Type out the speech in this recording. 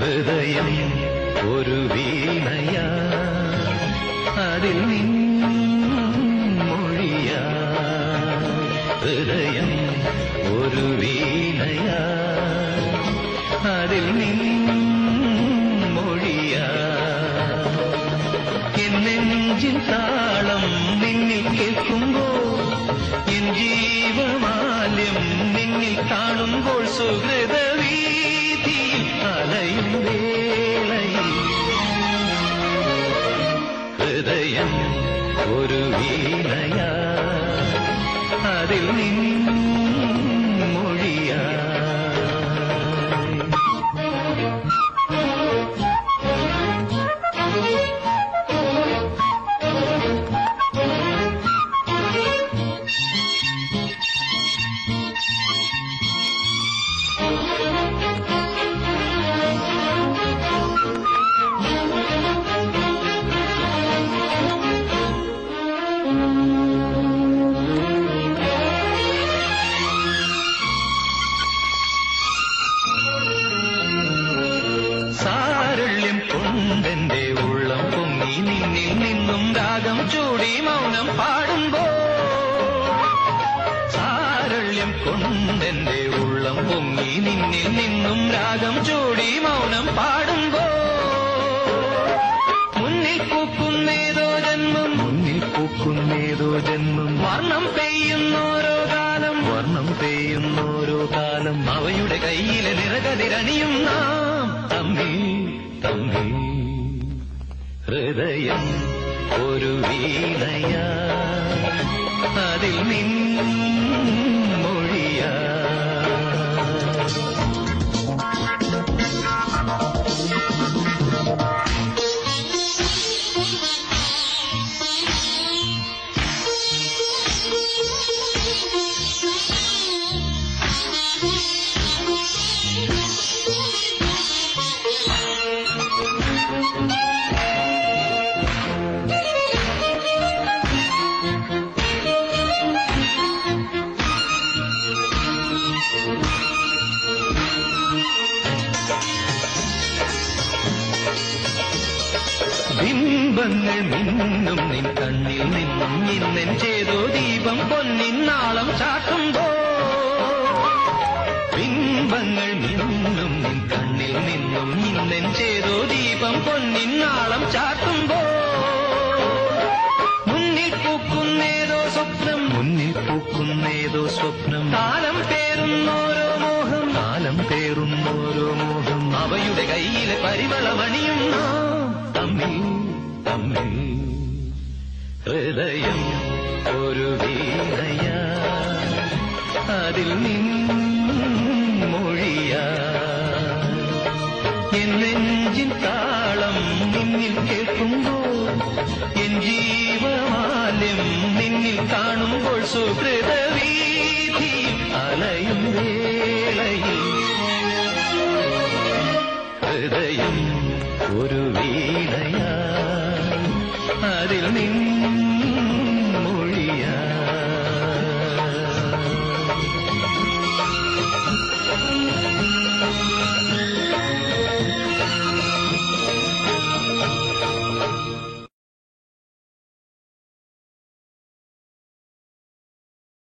ഹൃദയം ഒരു വീണയാ അതിൽ നിന്നൊഴിയാ ഹൃദയം ഒരു വീണയാ അതിൽ നിന്നൊഴിയാ എന്നെഞ്ചിൻ താളം നിന്നിൽ കേൾക്കുമ്പോൾ എൻ ജീവമാല്യം നിന്നിൽ കാണുമ്പോൾ സുഹൃതവീതിയിൽ അലയും വേളയിൽ ഹൃദയം ഒരു വീണയാ അതിൽ നിന്നൊഴിയാ സാരള്യം കൊണ്ടെന്റെ ഉള്ളം പൊങ്ങി നിന്നിൽ നിന്നും രാഗം ചൂടി മൗനം പാടുമ്പോ സാരള്യം കൊണ്ടെന്റെ ഉള്ളം പൊങ്ങി നിന്നിൽ നിന്നും രാഗം ചൂടി മൗനം പാടുമ്പോ മുന്നിൽ പൂക്കുന്നേതോ ജന്മം വർണ്ണം പെയ്യുന്നോരോ കാലം അവയുടെ കയ്യിലെ നിറകതിരണിയും നാം തമ്മിൽ ഹൃദയം ഒരു വീണയാ അതിൽ നിന്നൊഴിയാ ബിംബങ്ങൾ മിന്നും നിൻ കണ്ണിൽ നിന്നും ഇന്നെൻ ചേതോ ദീപം പൊന്നിൻ നാളം ചാട്ടുമ്പോ ബിംബങ്ങൾ മിന്നും നിൻ കണ്ണിൽ നിന്നും ഇന്നെൻ ചേതോ ദീപം പൊന്നിൻ നാളം ചാട്ടുമ്പോ മുന്നിൽ പൂക്കുന്നേതോ സ്വപ്നം കാലം പേറുന്നോരോ മോഹം അവയുടെ കയ്യിലെ പരിമളമണിയും തമ്മിൽ ഹൃദയം ഒരു വീണയാ അതിൽ നിന്നൊഴിയാ എൻ നെഞ്ചിൻ താളം നിന്നിൽ കേൾക്കുമ്പോൾ എൻ ജീവമാല്യം നിന്നിൽ കാണുമ്പോൾ സുഹൃതവീതി അലയും വേളയിൽ ഹൃദയം ഒരു വീണയാ അതിൽ നിന്ന്